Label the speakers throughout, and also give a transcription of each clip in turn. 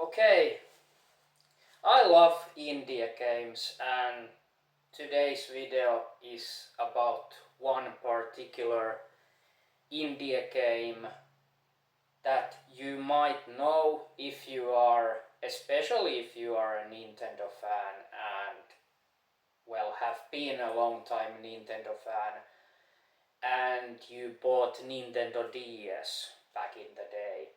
Speaker 1: Okay, I love indie games, and today's video is about one particular indie game that you might know if you are, especially if you are a Nintendo fan and well have been a long time Nintendo fan and you bought Nintendo DS back in the day.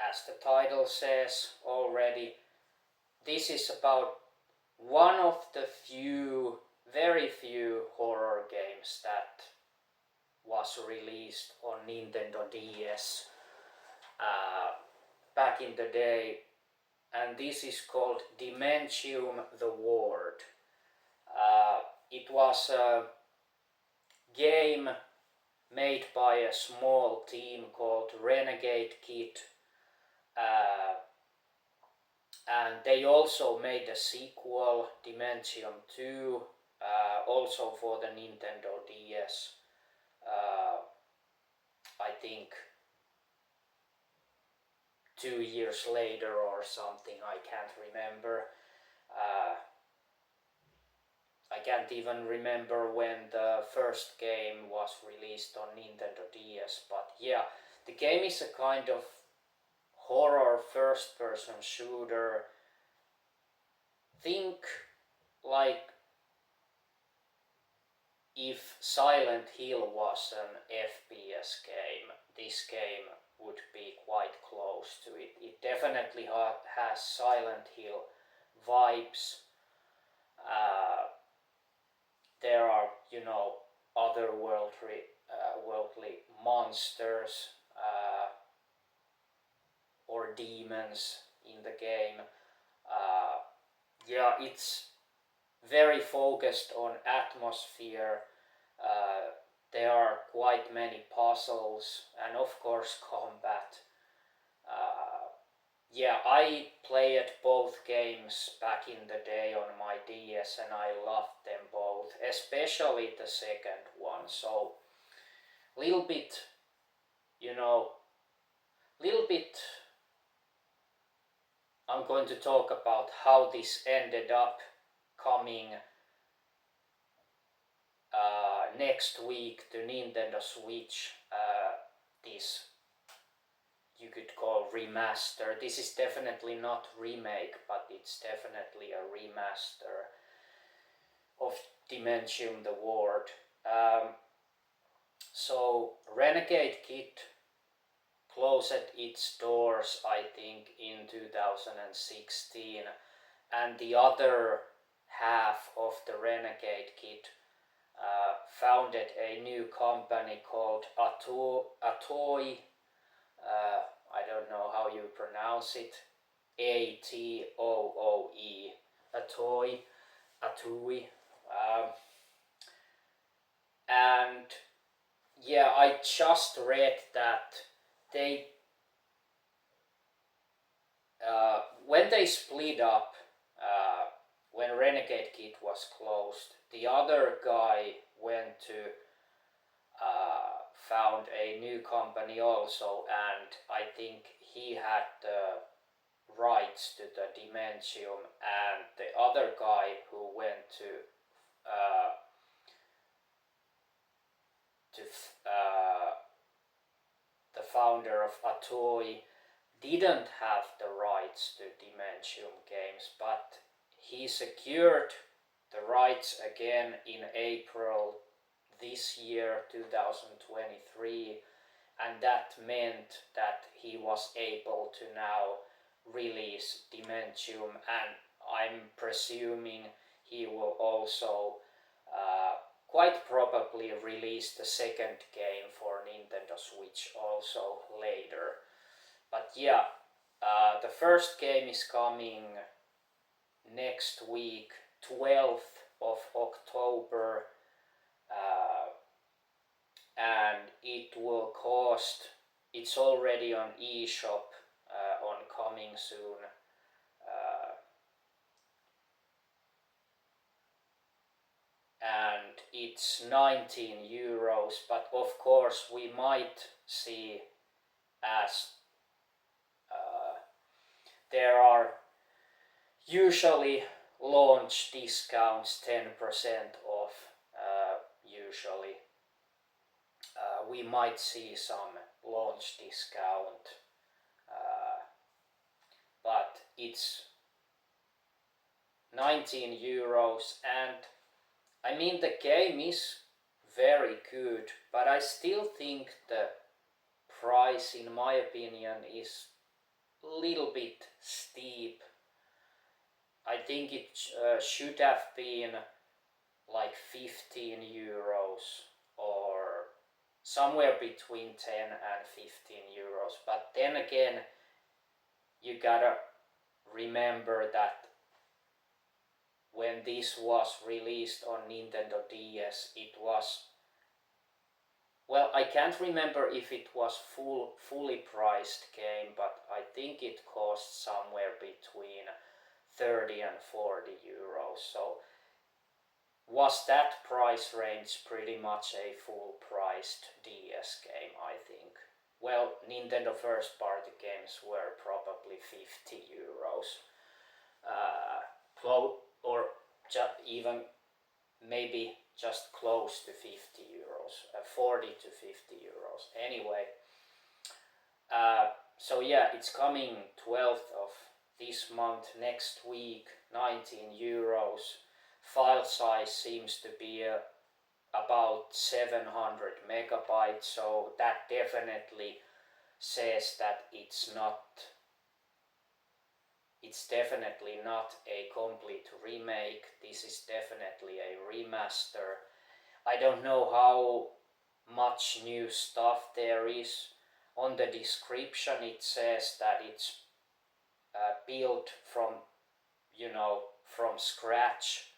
Speaker 1: As the title says already, this is about one of the very few horror games that was released on Nintendo DS back in the day, and this is called Dementium the Ward. It was a game made by a small team called Renegade Kid, and they also made a sequel, Dementium 2, also for the Nintendo DS. I think 2 years later or something, I can't remember. I can't even remember when the first game was released on Nintendo DS, but yeah, the game is a kind of horror first-person shooter. Think like if Silent Hill was an FPS game, this game would be quite close to it. It definitely has Silent Hill vibes. There are, otherworldly monsters or demons in the game. It's very focused on atmosphere. There are quite many puzzles and of course combat. I played both games back in the day on my DS and I loved them both, especially the second one. So little bit I'm going to talk about how this ended up coming next week to Nintendo Switch. This you could call remaster. This is definitely not remake, but it's definitely a remaster of Dementium the Ward. So Renegade Kid closed its doors, I think, in 2016, and the other half of the Renegade Kid founded a new company called Atooi. I don't know how you pronounce it. Atooe. Atooi. And I just read that they when they split up, when Renegade Kid was closed, the other guy went to found a new company also, and I think he had the rights to the Dementium, and the other guy who went to the founder of Atooi didn't have the rights to Dementium games, but he secured the rights again in April this year, 2023, and that meant that he was able to now release Dementium, and I'm presuming he will also quite probably release the second game for Nintendo Switch also later. But the first game is coming next week, 12th of October, and it will cost, it's already on eShop, on coming soon, and it's 19 euros, but of course we might see as there are usually launch discounts, 10% off. Usually we might see some launch discount, but it's 19 euros, and I mean the game is very good, but I still think the price, in my opinion, is a little bit steep. I think it should have been like 15 euros or somewhere between 10 and 15 euros. But then again, you gotta remember that when this was released on Nintendo DS, it was, well, I can't remember if it was fully priced game, but I think it cost somewhere between 30 and 40 euros. So was that price range pretty much a full priced DS game, I think. Well, Nintendo first party games were probably 50 euros. Or even maybe just close to 50 euros, 40 to 50 euros. Anyway, so yeah, it's coming 12th of this month, next week, 19 euros. File size seems to be about 700 megabytes, so that definitely says that it's definitely not a complete remake. This is definitely a remaster. I don't know how much new stuff there is. On the description it says that it's built from scratch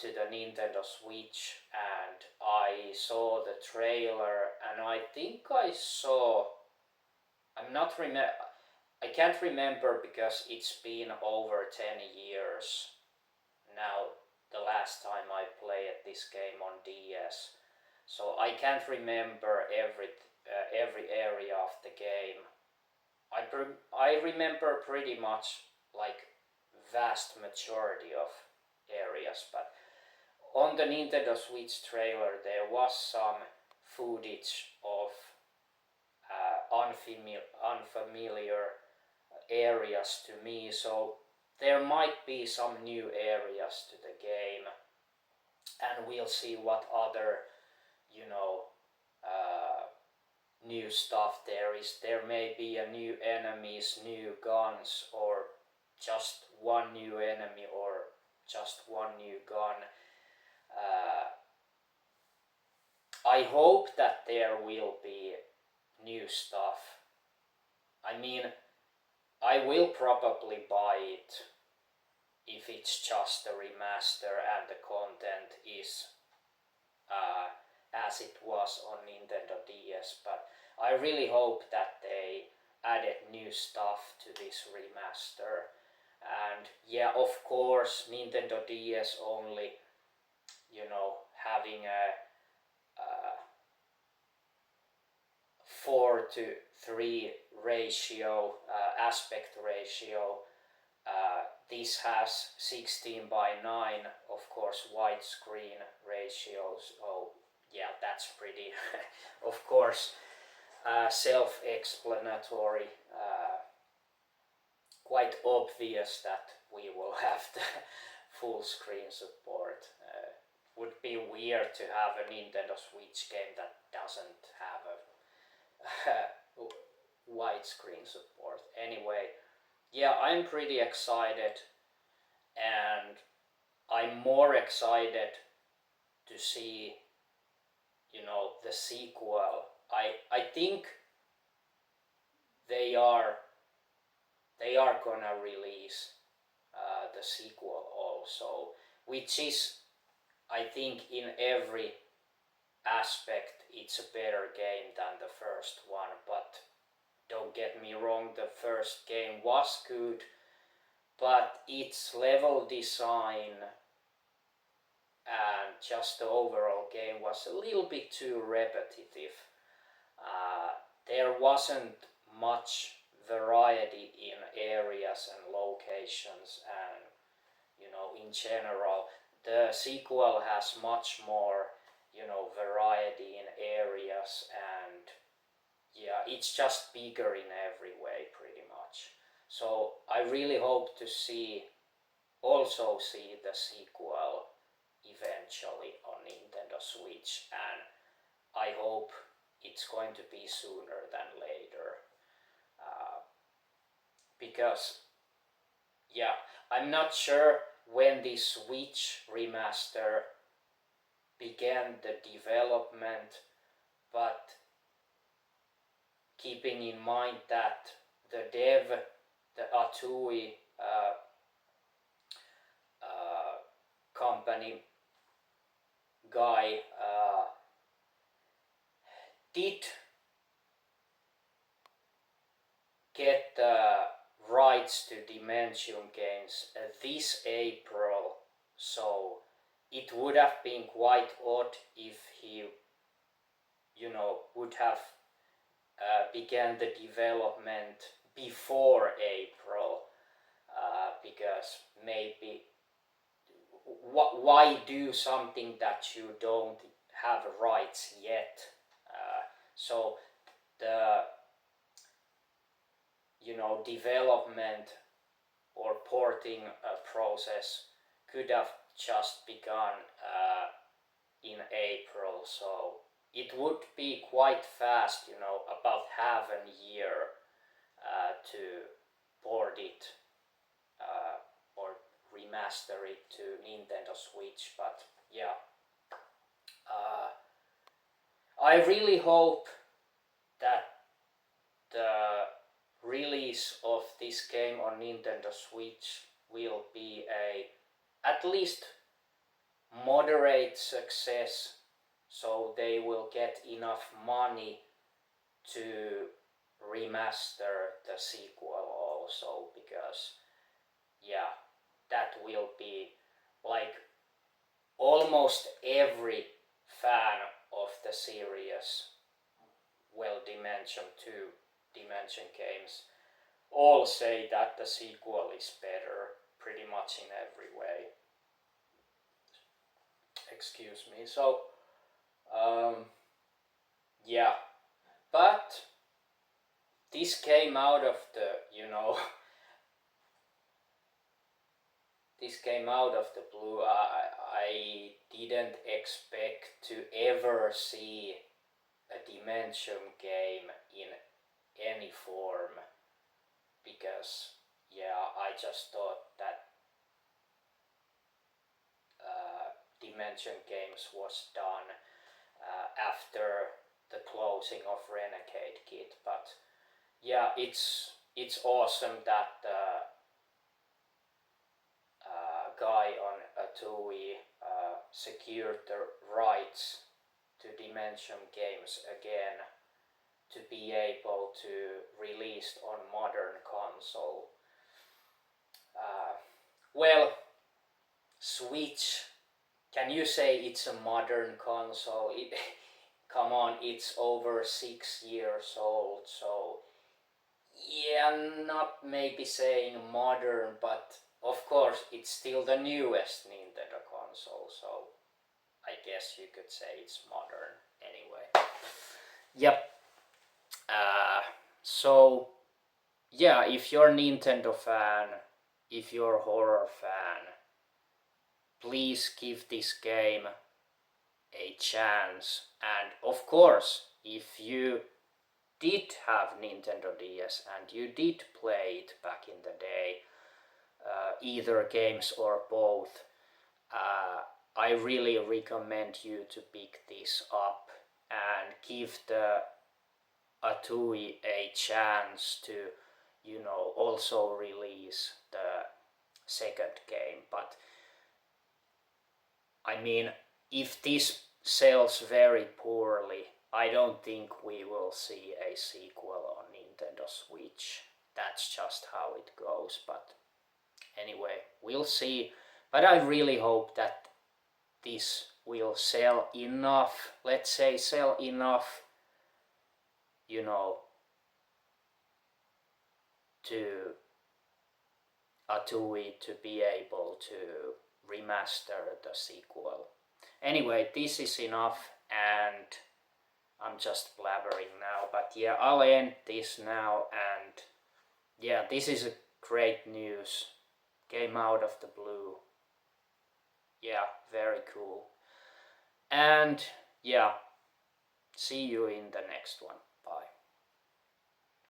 Speaker 1: to the Nintendo Switch, and I saw the trailer and I think I can't remember because it's been over 10 years now the last time I played this game on DS, so I can't remember every area of the game. I remember pretty much like vast majority of areas, but on the Nintendo Switch trailer there was some footage of unfamiliar areas to me, so there might be some new areas to the game, and we'll see what other new stuff there is. There may be a new enemies, new guns, or just one new enemy or just one new gun. I hope that there will be new stuff. I mean, I will probably buy it if it's just a remaster and the content is as it was on Nintendo DS, but I really hope that they added new stuff to this remaster. And yeah, of course, Nintendo DS only, having a 4:3 ratio, aspect ratio. This has 16:9, of course, widescreen ratios. Oh, yeah, that's pretty, of course, self-explanatory. Quite obvious that we will have the full screen support. Would be weird to have a Nintendo Switch game that doesn't have a widescreen support. Anyway, yeah, I'm pretty excited, and I'm more excited to see, the sequel. I think they are gonna release the sequel also, which is, I think, in every aspect it's a better game than the first one. But don't get me wrong, the first game was good, but its level design and just the overall game was a little bit too repetitive. There wasn't much variety in areas and locations, and in general the sequel has much more variety in areas, and yeah, it's just bigger in every way pretty much. So I really hope to also see the sequel eventually on Nintendo Switch, and I hope it's going to be sooner than later, because yeah, I'm not sure when the Switch remaster began the development, but keeping in mind that the Atui company guy did get the rights to Dementium games this April, so it would have been quite odd if he, would have began the development before April, because maybe why do something that you don't have rights yet? So the development or porting process could have just begun in April, so it would be quite fast, about half a year to port it or remaster it to Nintendo Switch. But yeah, I really hope that the release of this game on Nintendo Switch will be at least moderate success, so they will get enough money to remaster the sequel also, because yeah, that will be like almost every fan of the series, well, Dementium 2, Dementium games, all say that the sequel is better pretty much in every way. Excuse me. So yeah, but this came out of the this came out of the blue. I didn't expect to ever see a Dementium game in any form, because yeah, I just thought that Dementium games was done after the closing of Renegade Kit. But yeah, it's awesome that the guy on Atui secured the rights to Dementium games again to be able to release on modern console. Well, Switch, can you say it's a modern console? Come on, it's over 6 years old, so yeah, not maybe saying modern, but of course it's still the newest Nintendo console, so I guess you could say it's modern anyway. Yep. So yeah, if you're a Nintendo fan, if you're a horror fan, please give this game a chance. And of course, if you did have Nintendo DS and you did play it back in the day, either games or both, I really recommend you to pick this up and give the Atui a chance to also release the second game. But I mean, if this sells very poorly, I don't think we will see a sequel on Nintendo Switch. That's just how it goes. But anyway, we'll see. But I really hope that this will sell enough, let's say sell enough, to Atui to be able to remaster the sequel. Anyway, this is enough, and I'm just blabbering now, but yeah, I'll end this now, and yeah, this is a great news. Came out of the blue. Yeah, very cool. And yeah, see you in the next one. Bye.